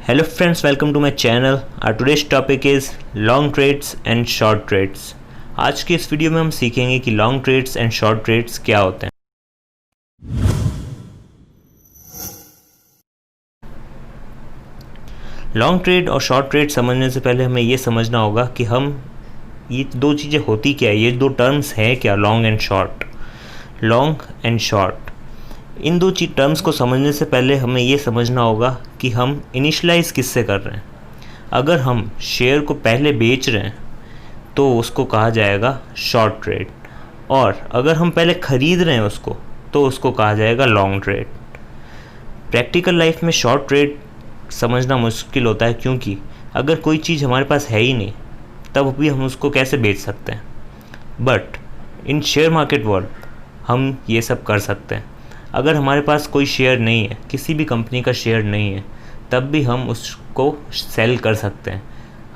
Hello friends, welcome to my channel. Our today's topic is long trades and short trades. आज के इस video में हम सीखेंगे कि long trades and short trades क्या होते हैं। लॉन्ग ट्रेड और शॉर्ट ट्रेड समझने से पहले हमें ये समझना होगा कि हम ये दो चीज़ें होती क्या है, ये दो टर्म्स हैं क्या, long and short. Long and short, इन दो टर्म्स को समझने से पहले हमें ये समझना होगा कि हम इनिशलाइज किससे कर रहे हैं। अगर हम शेयर को पहले बेच रहे हैं तो उसको कहा जाएगा शॉर्ट ट्रेड, और अगर हम पहले ख़रीद रहे हैं उसको तो उसको कहा जाएगा लॉन्ग ट्रेड। प्रैक्टिकल लाइफ में शॉर्ट ट्रेड समझना मुश्किल होता है, क्योंकि अगर कोई चीज़ हमारे पास है ही नहीं तब भी हम उसको कैसे बेच सकते हैं। But in share market world हम ये सब कर सकते हैं। अगर हमारे पास कोई शेयर नहीं है, किसी भी कंपनी का शेयर नहीं है, तब भी हम उसको सेल कर सकते हैं।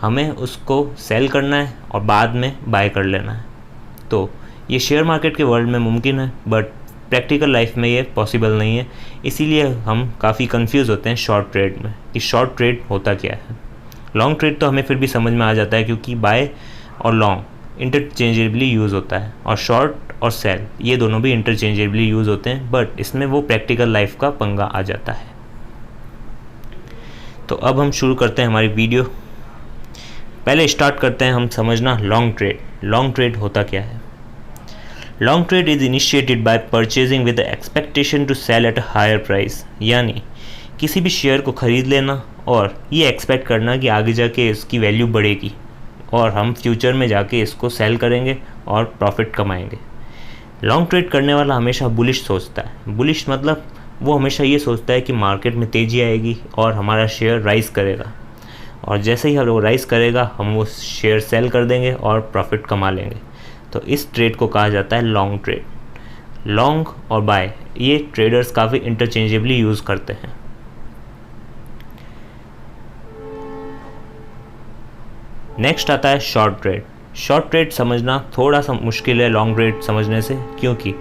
हमें उसको सेल करना है और बाद में बाय कर लेना है। तो ये शेयर मार्केट के वर्ल्ड में मुमकिन है, बट प्रैक्टिकल लाइफ में ये पॉसिबल नहीं है। इसीलिए हम काफ़ी कंफ्यूज होते हैं शॉर्ट ट्रेड में कि शॉर्ट ट्रेड होता क्या है। लॉन्ग ट्रेड तो हमें फिर भी समझ में आ जाता है, क्योंकि बाय और लॉन्ग इंटरचेंजेबली यूज़ होता है, और शॉर्ट और सेल ये दोनों भी इंटरचेंजेबली यूज़ होते हैं, बट इसमें वो प्रैक्टिकल लाइफ का पंगा आ जाता है। तो अब हम शुरू करते हैं हमारी वीडियो। पहले स्टार्ट करते हैं हम समझना लॉन्ग ट्रेड। लॉन्ग ट्रेड होता क्या है। Long trade is initiated by purchasing with the expectation to sell at a higher price, यानी किसी भी शेयर को ख़रीद लेना और ये एक्सपेक्ट करना कि आगे जाके इसकी वैल्यू बढ़ेगी और हम फ्यूचर में जाके इसको सेल करेंगे और प्रॉफिट कमाएंगे। लॉन्ग ट्रेड करने वाला हमेशा बुलिश सोचता है। बुलिश मतलब वो हमेशा ये सोचता है कि मार्केट में तेज़ी आएगी और हमारा शेयर राइज़ करेगा, और जैसे ही वो राइज़ करेगा हम वो शेयर सेल कर देंगे और प्रॉफिट कमा लेंगे। तो इस ट्रेड को कहा जाता है लॉन्ग ट्रेड। लॉन्ग और बाय ये ट्रेडर्स काफ़ी इंटरचेंजेबली यूज़ करते हैं। नेक्स्ट आता है शॉर्ट ट्रेड। शॉर्ट ट्रेड समझना थोड़ा सा मुश्किल है लॉन्ग ट्रेड समझने से, क्योंकि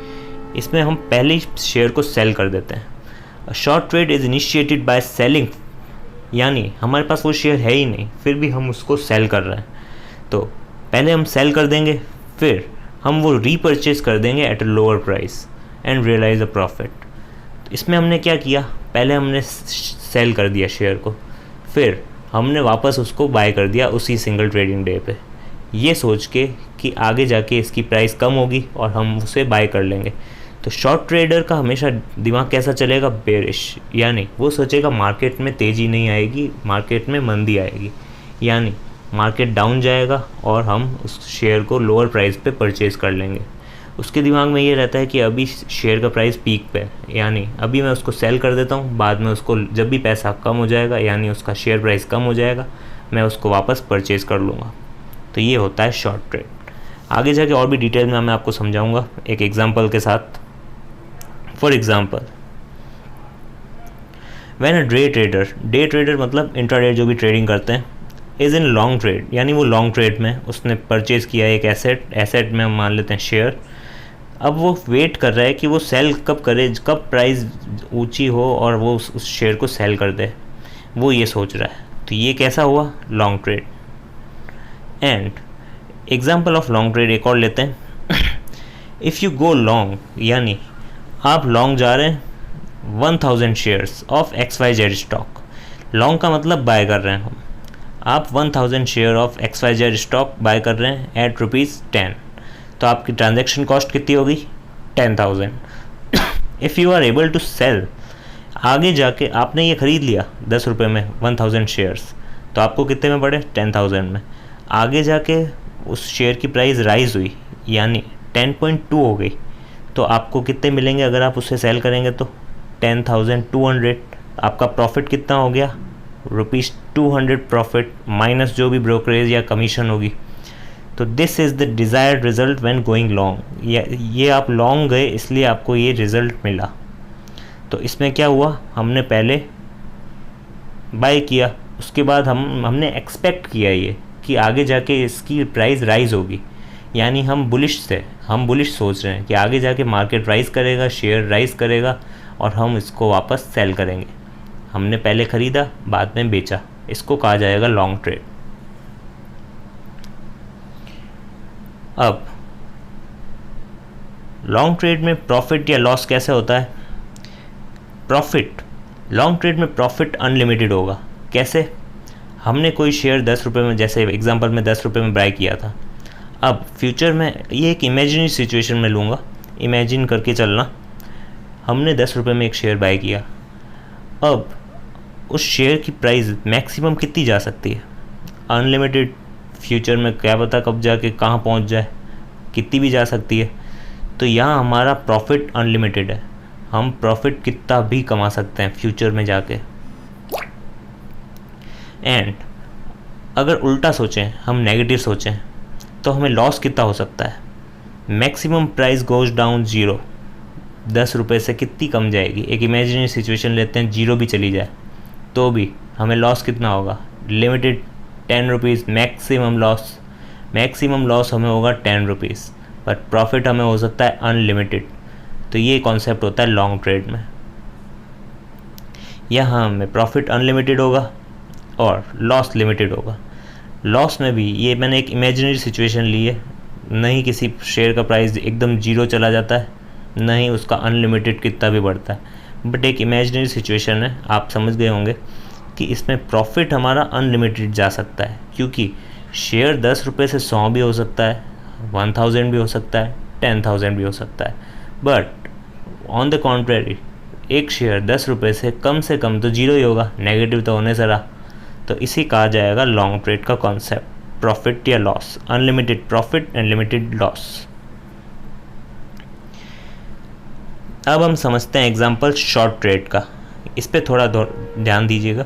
इसमें हम पहले ही शेयर को सेल कर देते हैं। Short trade is initiated by selling, यानी हमारे पास वो शेयर है ही नहीं फिर भी हम उसको सेल कर रहे हैं। तो पहले हम सेल कर देंगे, फिर हम वो रीपरचेज कर देंगे at a lower price and realise a profit. इसमें हमने क्या किया, पहले हमने सेल कर दिया शेयर को, फिर हमने वापस उसको बाय कर दिया उसी सिंगल ट्रेडिंग डे पे, ये सोच के कि आगे जाके इसकी प्राइस कम होगी और हम उसे बाय कर लेंगे। तो शॉर्ट ट्रेडर का हमेशा दिमाग कैसा चलेगा, बेरिश, यानी वो सोचेगा मार्केट में तेज़ी नहीं आएगी, मार्केट में मंदी आएगी, यानी मार्केट डाउन जाएगा और हम उस शेयर को लोअर प्राइस पे परचेज़ कर लेंगे। उसके दिमाग में ये रहता है कि अभी शेयर का प्राइस पीक पे है, यानी अभी मैं उसको सेल कर देता हूँ, बाद में उसको जब भी पैसा कम हो जाएगा, यानी उसका शेयर प्राइस कम हो जाएगा, मैं उसको वापस परचेज़ कर लूँगा। तो ये होता है शॉर्ट ट्रेड। आगे जाके और भी डिटेल में मैं आपको समझाऊंगा एक एग्जांपल के साथ। For example, when a day trader मतलब इंट्राडे जो भी ट्रेडिंग करते हैं, इज़ इन लॉन्ग ट्रेड, यानी वो लॉन्ग ट्रेड में उसने परचेज़ किया एक एसेट में हम मान लेते हैं शेयर। अब वो वेट कर रहा है कि वो सेल कब करे, कब प्राइस ऊंची हो और वो उस शेयर को सेल कर दे, वो ये सोच रहा है। तो ये कैसा हुआ, long trade. And example of long trade एक और लेते हैं। इफ़ यू गो लॉन्ग, यानी आप लॉन्ग जा रहे हैं 1000 shares of XYZ stock. Long का मतलब बाय कर रहे हैं हम। आप 1000 share of XYZ stock buy कर रहे हैं एट ₹10, तो आपकी ट्रांजैक्शन कॉस्ट कितनी होगी, 10,000। If you are able to sell, आगे जाके आपने ये ख़रीद लिया 10 रुपये में 1000 शेयर्स, तो आपको कितने में पड़े, 10,000 में। आगे जाके उस शेयर की प्राइस राइज़ हुई, यानी 10.2 हो गई, तो आपको कितने मिलेंगे अगर आप उससे सेल करेंगे, तो 10,200। आपका प्रॉफिट कितना हो गया, ₹200 प्रॉफिट माइनस जो भी ब्रोकरेज या कमीशन होगी। तो this is the desired result when going long. ये आप लॉन्ग गए इसलिए आपको ये रिज़ल्ट मिला। तो इसमें क्या हुआ, हमने पहले बाय किया, उसके बाद हमने एक्सपेक्ट किया ये कि आगे जाके इसकी प्राइस राइज़ होगी, यानी हम बुलिश सोच रहे हैं कि आगे जाके मार्केट राइज़ करेगा, शेयर राइज़ करेगा और हम इसको वापस सेल करेंगे। हमने पहले ख़रीदा बाद में बेचा, इसको कहा जाएगा लॉन्ग ट्रेड। अब लॉन्ग ट्रेड में प्रॉफिट या लॉस कैसे होता है? प्रॉफिट, लॉन्ग ट्रेड में प्रॉफिट अनलिमिटेड होगा। कैसे? हमने कोई शेयर 10 रुपये में, जैसे एग्जांपल में 10 रुपये में बाय किया था। अब फ्यूचर में, ये एक इमेजिनरी सिचुएशन में लूँगा, इमेजिन करके चलना। हमने 10 रुपये में एक शेयर बाय किया। अब उस शेयर की प्राइस मैक्सिमम कितनी जा सकती है? अनलिमिटेड। फ्यूचर में क्या पता कब जाके कहाँ पहुँच जाए, कितनी भी जा सकती है। तो यहाँ हमारा प्रॉफिट अनलिमिटेड है, हम प्रॉफिट कितना भी कमा सकते हैं फ्यूचर में जाके। एंड अगर उल्टा सोचें, हम नेगेटिव सोचें, तो हमें लॉस कितना हो सकता है? Maximum price goes down 0। 10 रुपये से कितनी कम जाएगी? एक इमेजिनरी सिचुएशन लेते हैं, 0 भी चली जाए तो भी हमें लॉस कितना होगा? Limited 10 rupees maximum loss. Maximum loss हमें होगा 10 रुपीज़, बट प्रॉफिट हमें हो सकता है अनलिमिटेड। तो ये कॉन्सेप्ट होता है लॉन्ग ट्रेड में। यहाँ हमें प्रॉफिट अनलिमिटेड होगा और लॉस लिमिटेड होगा। लॉस में भी ये मैंने एक इमेजिनरी सिचुएशन ली है, नहीं किसी शेयर का प्राइस एकदम 0 चला जाता है, नहीं उसका अनलिमिटेड कितना भी बढ़ता है, बट एक इमेजिनरी सिचुएशन है। आप समझ गए होंगे कि इसमें प्रॉफिट हमारा अनलिमिटेड जा सकता है, क्योंकि शेयर 10 रुपये से 100 भी हो सकता है, 1000 भी हो सकता है, 10,000 भी हो सकता है। बट ऑन द कॉन्ट्रेरी, एक शेयर 10 रुपये से कम तो 0 ही होगा, नेगेटिव तो होने से रहा। तो इसी कहा जाएगा लॉन्ग ट्रेड का कॉन्सेप्ट, प्रॉफिट या loss, unlimited profit and limited loss. अब हम समझते हैं एग्जांपल शॉर्ट ट्रेड का। इस पे थोड़ा ध्यान दीजिएगा।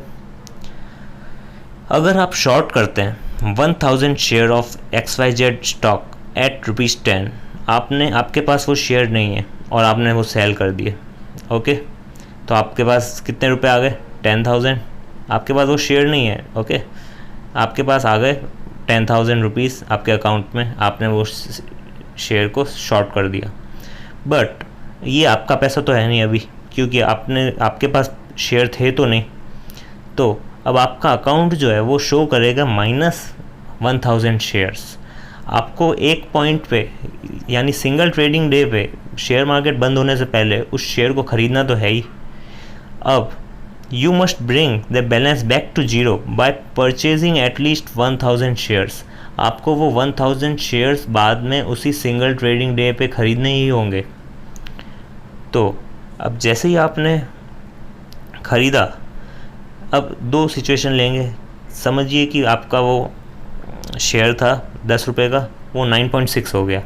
अगर आप शॉर्ट करते हैं 1000 share of XYZ stock at ₹10, आपके पास वो शेयर नहीं है और आपने वो सेल कर दिए, ओके। तो आपके पास कितने रुपए आ गए? 10,000। आपके पास वो शेयर नहीं है, ओके। आपके पास आ गए 10,000 रुपीज़ आपके अकाउंट में, आपने वो शेयर को शॉर्ट कर दिया। बट ये आपका पैसा तो है नहीं अभी, क्योंकि आपके पास शेयर थे तो नहीं। तो अब आपका अकाउंट जो है वो शो करेगा -1000 शेयर्स। आपको एक पॉइंट पे, यानी सिंगल ट्रेडिंग डे पे, शेयर मार्केट बंद होने से पहले उस शेयर को ख़रीदना तो है ही। अब you must bring the balance back to 0 by purchasing at least 1000 shares. आपको वो 1000 शेयर्स बाद में उसी सिंगल ट्रेडिंग डे पे ख़रीदने ही होंगे। तो अब जैसे ही आपने ख़रीदा, अब 2 सिचुएशन लेंगे। समझिए कि आपका वो शेयर था 10 रुपये का, वो 9.6 हो गया।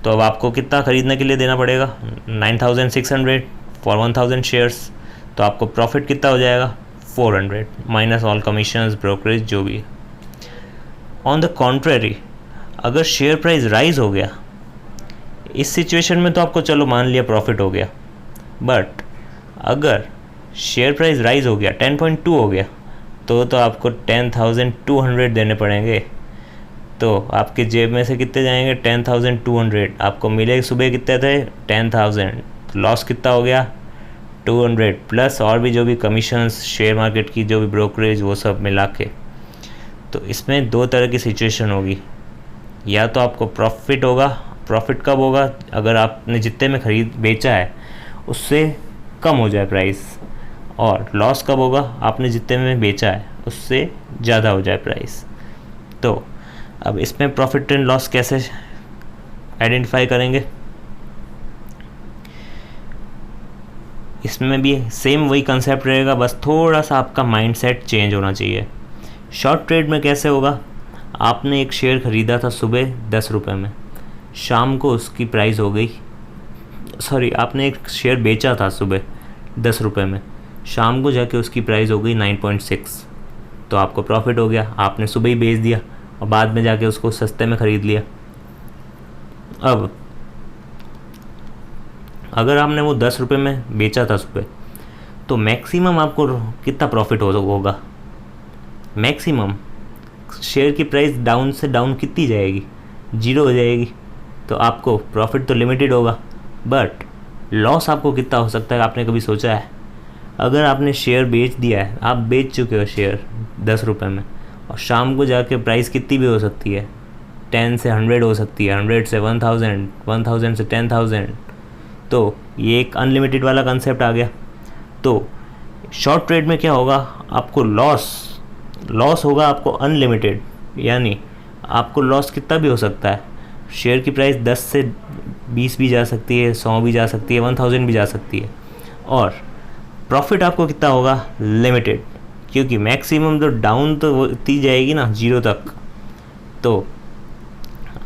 तो अब आपको कितना ख़रीदने के लिए देना पड़ेगा? 9600 फॉर 1000 शेयर्स। तो आपको प्रॉफिट कितना हो जाएगा? 400 माइनस ऑल कमीशंस, ब्रोकरेज, जो भी है। ऑन द कॉन्ट्रेरी, अगर शेयर प्राइस राइज हो गया, इस सिचुएशन में तो आपको चलो मान लिया प्रॉफिट हो गया। बट अगर शेयर प्राइस राइज हो गया, 10.2 हो गया, तो आपको 10,200 देने पड़ेंगे। तो आपके जेब में से कितने जाएंगे? 10,200। आपको मिले सुबह कितने थे? 10,000। लॉस कितना हो गया? 200 प्लस और भी जो भी कमीशंस, शेयर मार्केट की जो भी ब्रोकरेज, वो सब मिला के। तो इसमें 2 तरह की सिचुएशन होगी। या तो आपको प्रॉफिट होगा। प्रॉफिट कब होगा? अगर आपने जितने में बेचा है उससे कम हो जाए प्राइस। और लॉस कब होगा? आपने जितने में बेचा है उससे ज़्यादा हो जाए प्राइस। तो अब इसमें प्रॉफिट एंड लॉस कैसे आइडेंटिफाई करेंगे? इसमें भी सेम वही कंसेप्ट रहेगा, बस थोड़ा सा आपका माइंडसेट चेंज होना चाहिए। शॉर्ट ट्रेड में कैसे होगा? आपने एक शेयर ख़रीदा था सुबह 10 रुपये में, शाम को उसकी प्राइस हो गई, सॉरी, आपने एक शेयर बेचा था सुबह 10 रुपये में, शाम को जाके उसकी प्राइस हो गई 9.6। तो आपको प्रॉफिट हो गया, आपने सुबह ही बेच दिया और बाद में जाके उसको सस्ते में ख़रीद लिया। अब अगर आपने वो 10 रुपये में बेचा था सुबह, तो मैक्सिमम आपको कितना प्रॉफिट होगा? मैक्सिमम शेयर की प्राइस डाउन से डाउन कितनी जाएगी? 0 हो जाएगी। तो आपको प्रॉफिट तो लिमिटेड होगा, बट लॉस आपको कितना हो सकता है? आपने कभी सोचा है? अगर आपने शेयर बेच दिया है, आप बेच चुके हो शेयर 10 रुपये में, और शाम को जाके प्राइस कितनी भी हो सकती है, 10 से 100 हो सकती है, 100 से 1000, 1000 से 10,000, तो ये एक अनलिमिटेड वाला कंसेप्ट आ गया। तो शॉर्ट ट्रेड में क्या होगा, आपको लॉस होगा आपको अनलिमिटेड, यानी आपको लॉस कितना भी हो सकता है। शेयर की प्राइस 10 से 20 भी जा सकती है, 100 भी जा सकती है, 1000 भी जा सकती है, और प्रॉफिट आपको कितना होगा, लिमिटेड, क्योंकि मैक्सिमम तो डाउन तो होती जाएगी ना 0 तक। तो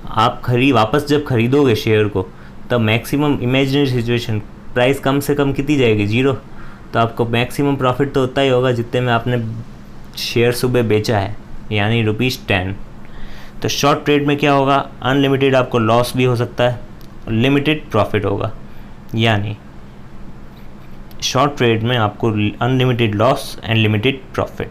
आप वापस जब खरीदोगे शेयर को, तब मैक्सिमम इमेजिनरी सिचुएशन प्राइस कम से कम कितनी जाएगी, 0, तो आपको मैक्सिमम प्रॉफिट तो उतना ही होगा जितने में आपने शेयर सुबह बेचा है, यानी ₹10। तो शॉर्ट ट्रेड में क्या होगा, अनलिमिटेड आपको लॉस भी हो सकता है, लिमिटेड प्रॉफिट होगा, यानी शॉर्ट ट्रेड में आपको unlimited loss and limited profit.